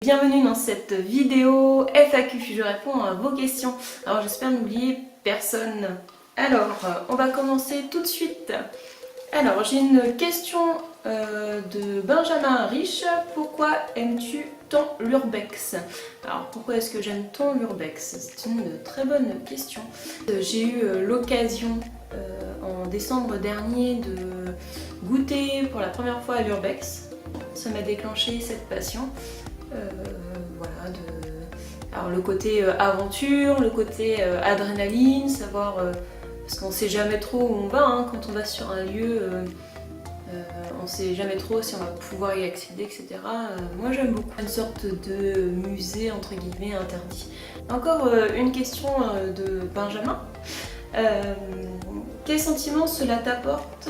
Bienvenue dans cette vidéo FAQ, je réponds à vos questions. Alors j'espère n'oublier personne. Alors, on va commencer tout de suite. Alors, j'ai une question de Benjamin Riche. Pourquoi aimes-tu tant l'urbex? Alors, pourquoi est-ce que j'aime tant l'urbex? C'est une très bonne question. J'ai eu l'occasion en décembre dernier de goûter pour la première fois à l'urbex. Ça m'a déclenché cette passion. Voilà, alors le côté aventure, le côté adrénaline, savoir parce qu'on sait jamais trop où on va hein, quand on va sur un lieu, on sait jamais trop si on va pouvoir y accéder, etc. Moi j'aime beaucoup une sorte de musée entre guillemets interdit. Encore une question de Benjamin. Quel sentiment cela t'apporte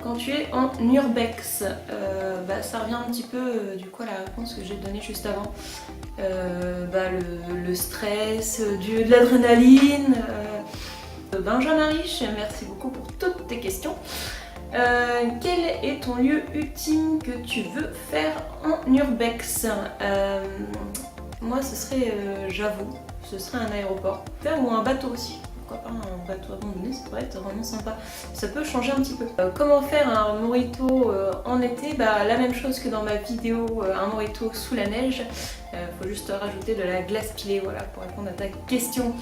quand tu es en urbex? Ça revient un petit peu du coup à la réponse que j'ai donnée juste avant. Le stress, de l'adrénaline. Benjamin Riche, merci beaucoup pour toutes tes questions. Quel est ton lieu ultime que tu veux faire en urbex? Moi ce serait, j'avoue, ce serait un aéroport. Ou un bateau aussi. Pourquoi pas un bateau abandonné, ça pourrait être vraiment sympa. Ça peut changer un petit peu. Comment faire un mojito en été? La même chose que dans ma vidéo, un mojito sous la neige. Faut juste rajouter de la glace pilée, voilà, pour répondre à ta question.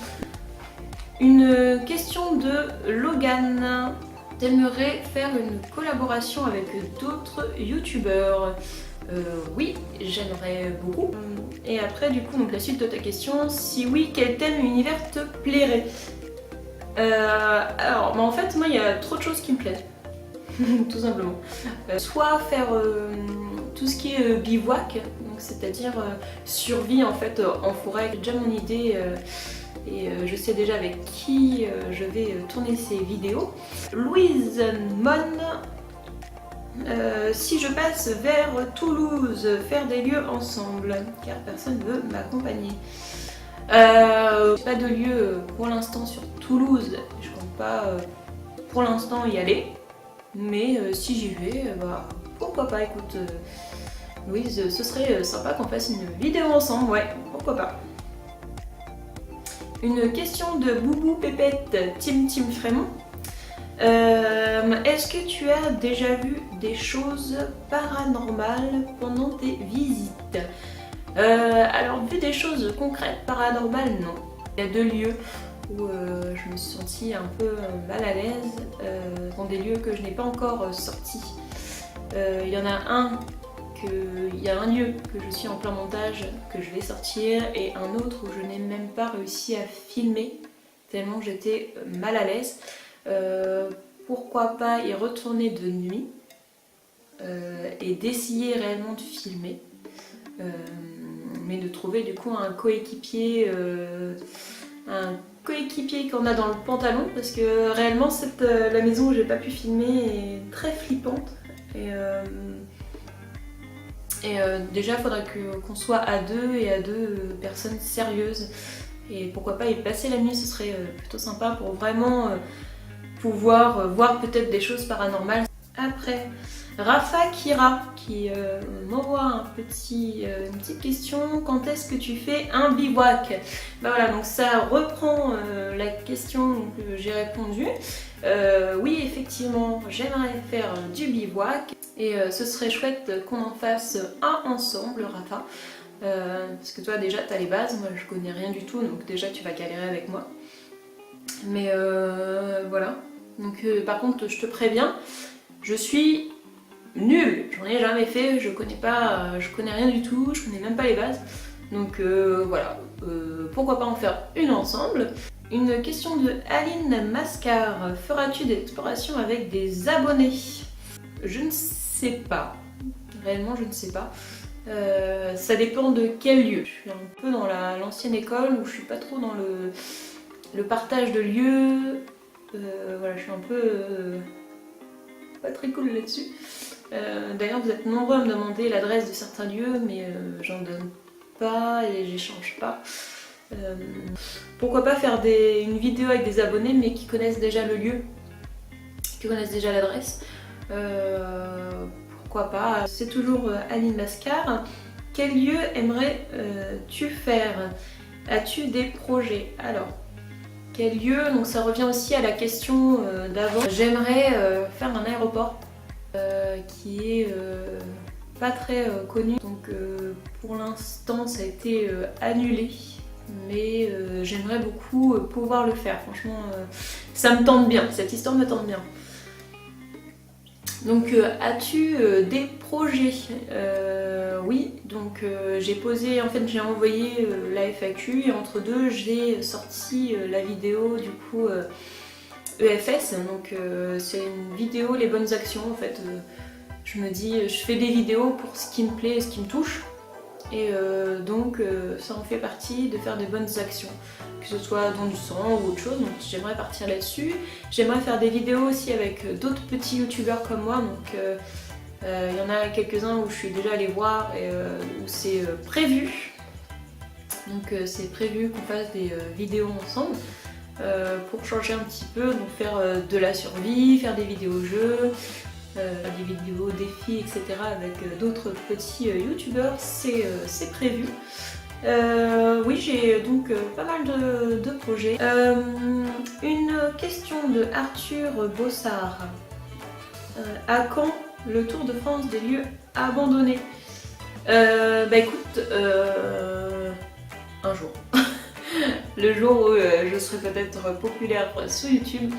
Une question de Logan. T'aimerais faire une collaboration avec d'autres youtubeurs? Oui, j'aimerais beaucoup. Et après, du coup, donc la suite de ta question, si oui, quel thème univers te plairait? En fait, moi, il y a trop de choses qui me plaisent, tout simplement. Soit faire tout ce qui est bivouac, c'est-à-dire survie en fait en forêt. J'ai déjà mon idée et je sais déjà avec qui je vais tourner ces vidéos. Louise Mon, si je passe vers Toulouse, faire des lieux ensemble, car personne ne veut m'accompagner. Pas de lieu pour l'instant sur Toulouse, je compte pas pour l'instant y aller, mais si j'y vais, pourquoi pas, écoute Louise, ce serait sympa qu'on fasse une vidéo ensemble, ouais, pourquoi pas. Une question de Boubou Pépette, Tim Frémont. Est-ce que tu as déjà vu des choses paranormales pendant tes visites? Alors, vu des choses concrètes, paranormales, non. Il y a deux lieux où je me suis sentie un peu mal à l'aise, dans des lieux que je n'ai pas encore sortis. Il y en a il y a un lieu que je suis en plein montage, que je vais sortir, et un autre où je n'ai même pas réussi à filmer, tellement j'étais mal à l'aise. Pourquoi pas y retourner de nuit et d'essayer réellement de filmer. Mais de trouver du coup un coéquipier qu'on a dans le pantalon, parce que réellement la maison où j'ai pas pu filmer est très flippante et déjà il faudrait qu'on soit à deux et à deux personnes sérieuses, et pourquoi pas y passer la nuit, ce serait plutôt sympa pour vraiment pouvoir voir peut-être des choses paranormales. Après, Rafa Kira qui m'envoie une petite question. Quand est-ce que tu fais un bivouac? Voilà, donc ça reprend la question que j'ai répondu. Oui, effectivement, j'aimerais faire du bivouac et ce serait chouette qu'on en fasse un ensemble, Rafa. Parce que toi déjà tu as les bases, moi je connais rien du tout, donc déjà tu vas galérer avec moi. Mais voilà. Donc par contre je te préviens, je suis nulle, j'en ai jamais fait, je connais rien du tout, je connais même pas les bases. Donc voilà, pourquoi pas en faire une ensemble. Une question de Aline Mascar, feras-tu des explorations avec des abonnés? Je ne sais pas, réellement je ne sais pas. Ça dépend de quel lieu. Je suis un peu dans l'ancienne école où je suis pas trop dans le partage de lieux. Voilà, je suis un peu pas très cool là-dessus. D'ailleurs, vous êtes nombreux à me demander l'adresse de certains lieux, mais j'en donne pas et j'échange pas. Pourquoi pas faire une vidéo avec des abonnés, mais qui connaissent déjà le lieu, qui connaissent déjà l'adresse. Pourquoi pas. C'est toujours Aline Mascar. quel lieu aimerais-tu faire? As-tu des projets? Alors, quel lieu? Donc ça revient aussi à la question d'avant. J'aimerais faire un aéroport qui est pas très connu. Donc pour l'instant ça a été annulé. Mais j'aimerais beaucoup pouvoir le faire. Franchement, ça me tente bien. Cette histoire me tente bien. Donc, as-tu des projets? Oui, donc j'ai posé, en fait j'ai envoyé la FAQ et entre deux j'ai sorti la vidéo du coup EFS, donc c'est une vidéo les bonnes actions en fait. Je me dis, je fais des vidéos pour ce qui me plaît et ce qui me touche et donc ça en fait partie de faire des bonnes actions, que ce soit don du sang ou autre chose, donc j'aimerais partir là-dessus. J'aimerais faire des vidéos aussi avec d'autres petits youtubeurs comme moi, donc il y en a quelques-uns où je suis déjà allée voir et où c'est prévu. Donc c'est prévu qu'on fasse des vidéos ensemble pour changer un petit peu, donc faire de la survie, faire des vidéos jeux, des vidéos défis, etc. avec d'autres petits youtubeurs, c'est prévu. Oui, j'ai donc pas mal de projets. Une question de Arthur Bossard. À quand le Tour de France des lieux abandonnés? Bah écoute, un jour. Le jour où je serai peut-être populaire sur YouTube,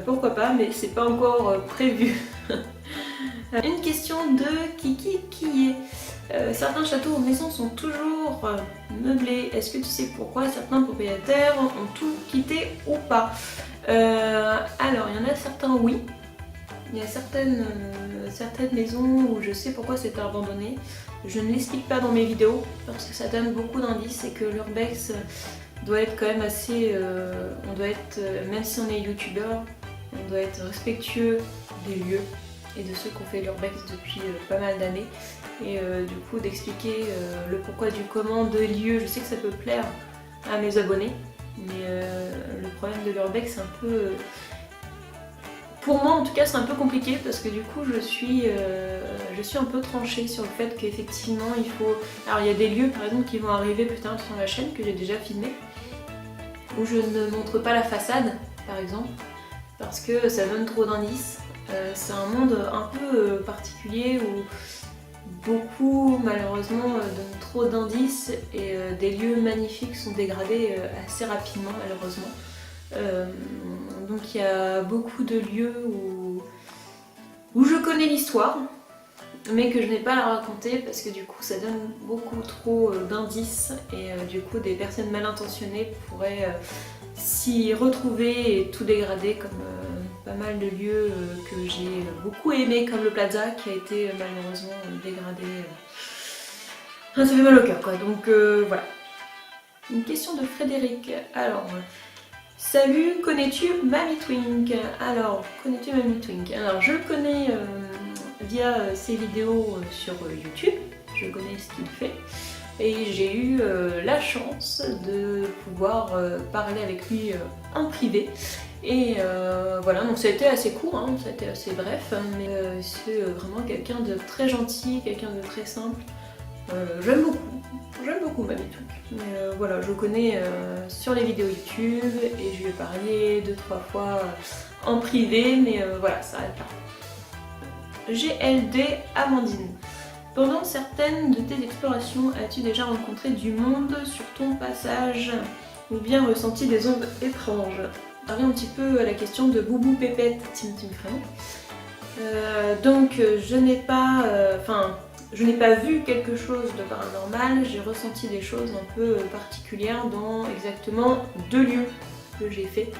pourquoi pas, mais c'est pas encore prévu. Une question de Kiki qui est certains châteaux ou maisons sont toujours meublés. Est-ce que tu sais pourquoi certains propriétaires ont tout quitté ou pas? Alors, il y en a certains, oui. Il y a certaines maisons où je sais pourquoi c'est abandonné. Je ne l'explique pas dans mes vidéos parce que ça donne beaucoup d'indices et que l'urbex doit être quand même assez... on doit être, même si on est youtubeur, on doit être respectueux des lieux et de ceux qui ont fait l'urbex depuis pas mal d'années. Et du coup d'expliquer le pourquoi du comment de lieux, je sais que ça peut plaire à mes abonnés, mais le problème de l'urbex c'est un peu... pour moi en tout cas c'est un peu compliqué parce que du coup je suis un peu tranchée sur le fait qu'effectivement il faut... Alors il y a des lieux par exemple qui vont arriver plus tard sur la chaîne que j'ai déjà filmé, où je ne montre pas la façade par exemple, parce que ça donne trop d'indices. C'est un monde un peu particulier où beaucoup malheureusement donnent trop d'indices et des lieux magnifiques sont dégradés assez rapidement malheureusement. Donc il y a beaucoup de lieux où je connais l'histoire mais que je n'ai pas à la raconter parce que du coup ça donne beaucoup trop d'indices et du coup des personnes mal intentionnées pourraient s'y retrouver et tout dégrader comme pas mal de lieux que j'ai beaucoup aimés comme le Plaza qui a été malheureusement dégradé. Ça fait mal au cœur quoi, donc voilà. Une question de Frédéric. Alors, salut, connais-tu Mamie Twink? Alors, connais-tu Mamie Twink? Alors, je le connais via ses vidéos sur YouTube, je connais ce qu'il fait. Et j'ai eu la chance de pouvoir parler avec lui en privé. Et voilà, donc ça a été assez court, hein, ça a été assez bref, mais c'est vraiment quelqu'un de très gentil, quelqu'un de très simple. J'aime beaucoup Mamie Twink. Mais voilà, je le connais sur les vidéos YouTube et je lui ai parlé 2-3 fois en privé, mais voilà, ça arrête là. GLD Amandine. Pendant certaines de tes explorations, as-tu déjà rencontré du monde sur ton passage ou bien ressenti des ondes étranges? Parler un petit peu à la question de Boubou Pépette, Tim Frère. Donc je n'ai pas, je n'ai pas vu quelque chose de paranormal, j'ai ressenti des choses un peu particulières dans exactement 2 lieux que j'ai fait,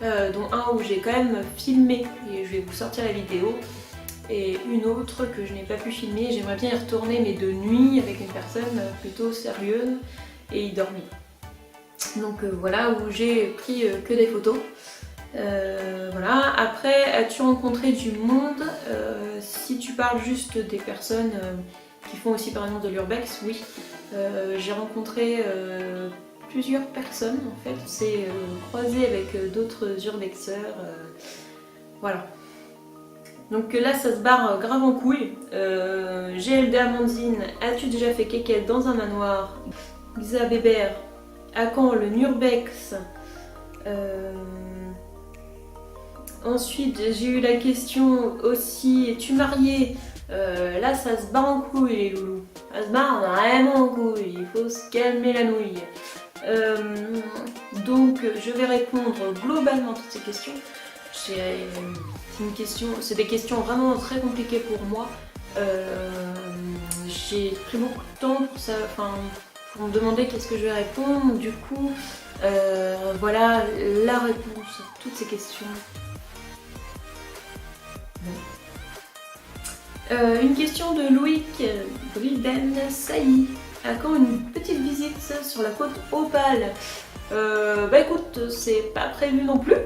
dont un où j'ai quand même filmé et je vais vous sortir la vidéo. Et une autre que je n'ai pas pu filmer, j'aimerais bien y retourner mais de nuit avec une personne plutôt sérieuse et y dormir. Donc voilà, où j'ai pris que des photos. Voilà. Après, as-tu rencontré du monde? Si tu parles juste des personnes qui font aussi par exemple de l'urbex, oui. J'ai rencontré plusieurs personnes en fait, c'est croisé avec d'autres urbexeurs. Voilà. Donc là ça se barre grave en couille. GLD Amandine, as-tu déjà fait kékette dans un manoir? Lisa Bébert, à quand le Nurbex? Ensuite j'ai eu la question aussi, es-tu mariée? Là ça se barre en couille les loulous. Ça se barre vraiment en couille, il faut se calmer la nouille. Donc je vais répondre globalement à toutes ces questions. C'est des questions vraiment très compliquées pour moi. J'ai pris beaucoup de temps pour ça, pour me demander qu'est-ce que je vais répondre. Du coup, voilà la réponse à toutes ces questions. Une question de Loïc Brilden Sailly. À quand une petite visite sur la côte Opale? Bah écoute, c'est pas prévu non plus.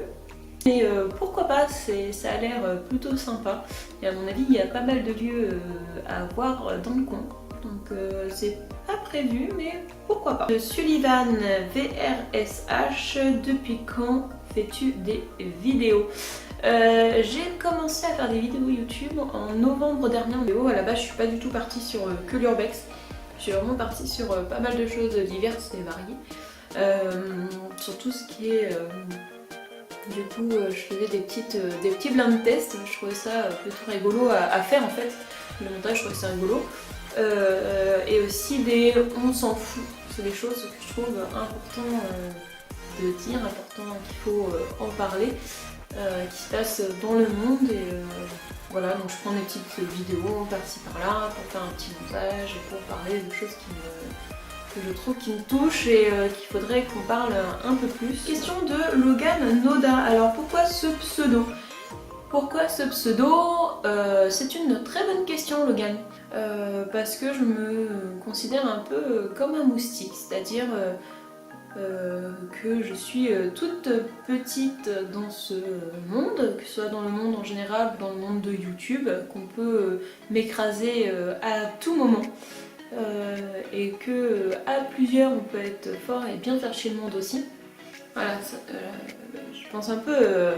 Mais pourquoi pas, ça a l'air plutôt sympa. Et à mon avis, il y a pas mal de lieux à voir dans le coin. Donc c'est pas prévu, mais pourquoi pas. Sullivan VRSH, depuis quand fais-tu des vidéos? J'ai commencé à faire des vidéos YouTube en novembre dernier. À la base, je suis pas du tout partie sur que l'urbex. Je suis vraiment partie sur pas mal de choses diverses et variées. Sur tout ce qui est... Du coup, je faisais des petits blind tests. Je trouvais ça plutôt rigolo à faire en fait. Le montage, je trouvais ça rigolo. Et aussi des on s'en fout. C'est des choses que je trouve important de dire, important qu'il faut en parler, qui se passent dans le monde. Et voilà, donc je prends des petites vidéos par-ci par-là pour faire un petit montage et pour parler de choses que je trouve qui me touchent et qu'il faudrait qu'on parle un peu plus. Question de Logan Noda. Alors pourquoi ce pseudo? Pourquoi ce pseudo? C'est une très bonne question, Logan. Parce que je me considère un peu comme un moustique, c'est-à-dire que je suis toute petite dans ce monde, que ce soit dans le monde en général ou dans le monde de YouTube, qu'on peut m'écraser à tout moment. Et que à plusieurs on peut être fort et bien faire chier le monde aussi. Voilà, je pense un peu,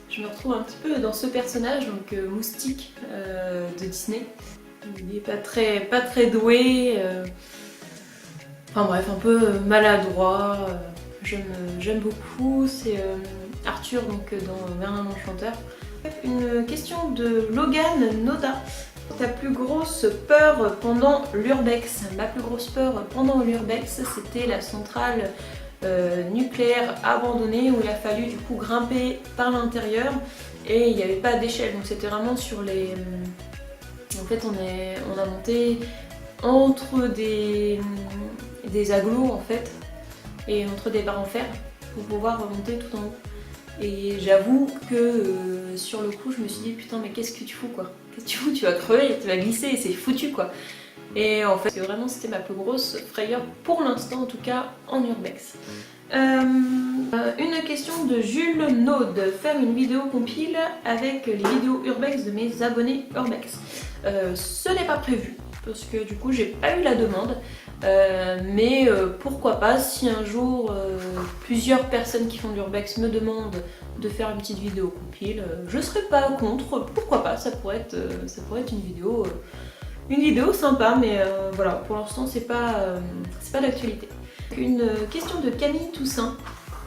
je me retrouve un petit peu dans ce personnage, donc Moustique de Disney. Il est pas très doué, enfin bref, un peu maladroit. J'aime beaucoup, c'est Arthur donc dans Merlin l'Enchanteur. Une question de Logan Noda. Ta plus grosse peur pendant l'urbex? Ma plus grosse peur pendant l'urbex, c'était la centrale nucléaire abandonnée où il a fallu du coup grimper par l'intérieur et il n'y avait pas d'échelle, donc c'était vraiment sur les... En fait on a monté entre des agglos en fait et entre des barres en fer pour pouvoir remonter tout en haut. Et j'avoue que sur le coup je me suis dit putain mais qu'est-ce que tu fous quoi? Qu'est-ce que tu fous? Tu vas crever, tu vas glisser, c'est foutu quoi. Et en fait vraiment c'était ma plus grosse frayeur pour l'instant en tout cas en urbex. Une question de Jules Naude. Faire une vidéo compile avec les vidéos urbex de mes abonnés urbex. Ce n'est pas prévu parce que du coup j'ai pas eu la demande. Mais pourquoi pas si un jour plusieurs personnes qui font de l'urbex me demandent de faire une petite vidéo compile, je serais pas contre, pourquoi pas, ça pourrait être une vidéo sympa, mais voilà, pour l'instant c'est pas d'actualité. Une question de Camille Toussaint.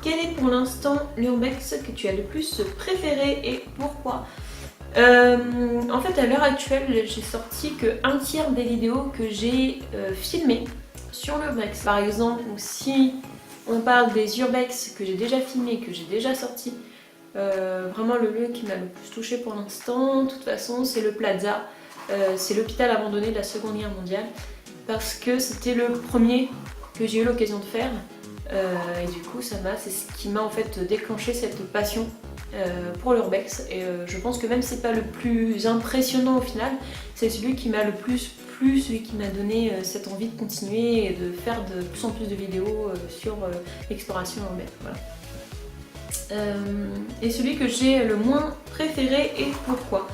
Quel est pour l'instant l'urbex que tu as le plus préféré et pourquoi? En fait à l'heure actuelle j'ai sorti que un tiers des vidéos que j'ai filmées sur l'urbex. Par exemple, si on parle des urbex que j'ai déjà filmés, que j'ai déjà sorti, vraiment le lieu qui m'a le plus touchée pour l'instant, de toute façon c'est le Plaza, c'est l'hôpital abandonné de la Seconde Guerre mondiale, parce que c'était le premier que j'ai eu l'occasion de faire, et du coup c'est ce qui m'a en fait déclenché cette passion pour l'urbex, et je pense que même si c'est pas le plus impressionnant au final, c'est celui qui m'a le plus plu, celui qui m'a donné cette envie de continuer et de faire de plus en plus de vidéos sur l'exploration urbaine. Voilà. Et celui que j'ai le moins préféré et pourquoi?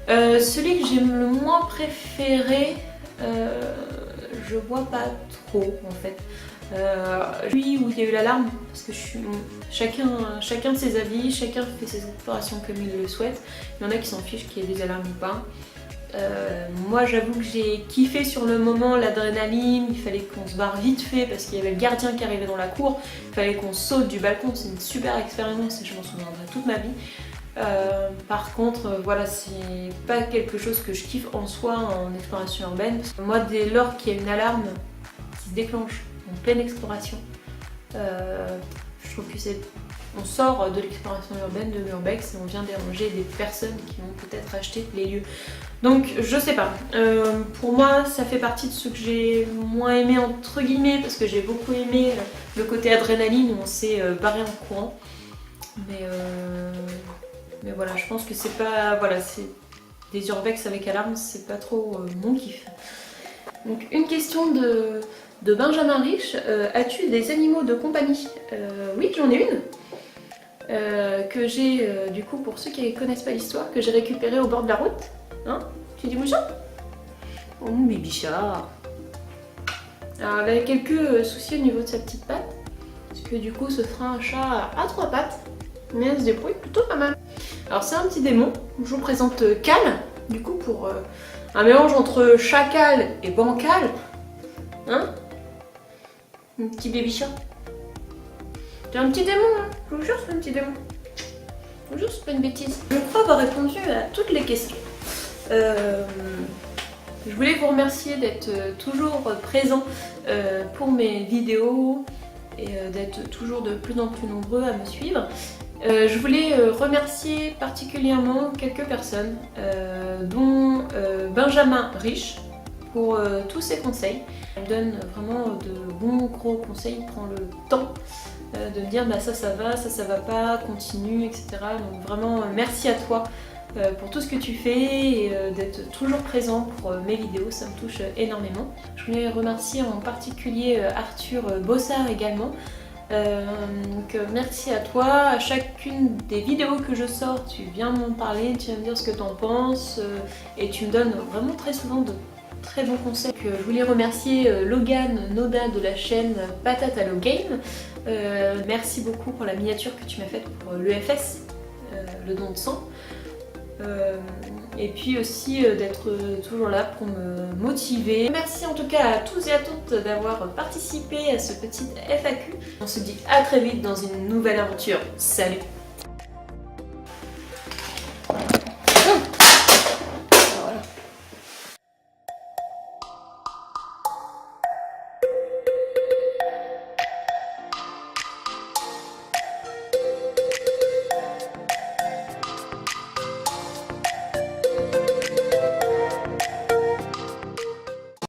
Celui que j'ai le moins préféré, je vois pas trop en fait. Lui où il y a eu l'alarme, parce que chacun de ses avis, chacun fait ses explorations comme il le souhaite. Il y en a qui s'en fichent qu'il y ait des alarmes ou pas. Moi j'avoue que j'ai kiffé sur le moment, l'adrénaline, il fallait qu'on se barre vite fait parce qu'il y avait le gardien qui arrivait dans la cour, il fallait qu'on saute du balcon, c'est une super expérience et je m'en souviendrai toute ma vie. Par contre, voilà, c'est pas quelque chose que je kiffe en soi en exploration urbaine. Moi, dès lors qu'il y a une alarme qui se déclenche en pleine exploration, je trouve que c'est... On sort de l'exploration urbaine de l'urbex et on vient déranger des personnes qui vont peut-être acheter les lieux. Donc je sais pas, pour moi ça fait partie de ce que j'ai moins aimé entre guillemets parce que j'ai beaucoup aimé le côté adrénaline où on s'est barré en courant. Mais voilà, je pense que c'est pas... Voilà, c'est des urbex avec alarme, c'est pas trop mon kiff. Donc une question de Benjamin Rich, as-tu des animaux de compagnie? Oui, j'en ai une. Que j'ai, du coup, pour ceux qui ne connaissent pas l'histoire, que j'ai récupérée au bord de la route. Hein? Tu dis bonjour? Oh mon bichard. Alors elle avait quelques soucis au niveau de sa petite patte, parce que du coup ce sera un chat à 3 pattes, mais elle se débrouille plutôt pas mal. Alors c'est un petit démon, je vous présente Cal, du coup pour un mélange entre chacal et bancal. Hein? Un petit baby chat. C'est un petit démon, hein. Je vous jure, c'est un petit démon. Je vous jure, c'est pas une bêtise. Je crois avoir répondu à toutes les questions. Je voulais vous remercier d'être toujours présent pour mes vidéos et d'être toujours de plus en plus nombreux à me suivre. Je voulais remercier particulièrement quelques personnes, dont Benjamin Rich, pour tous ses conseils. Il me donne vraiment de bons gros conseils, il prend le temps de me dire bah ça va, ça va pas, continue, etc. Donc vraiment merci à toi pour tout ce que tu fais et d'être toujours présent pour mes vidéos, ça me touche énormément. Je voulais remercier en particulier Arthur Bossard également. Donc merci à toi, à chacune des vidéos que je sors, tu viens m'en parler, tu viens me dire ce que tu en penses et tu me donnes vraiment très souvent de très bons conseils. Donc, je voulais remercier Logan Noda de la chaîne Patate Allo Game. Merci beaucoup pour la miniature que tu m'as faite pour l'EFS, le don de sang. Et puis aussi d'être toujours là pour me motiver. Merci en tout cas à tous et à toutes d'avoir participé à ce petit FAQ. On se dit à très vite dans une nouvelle aventure. Salut!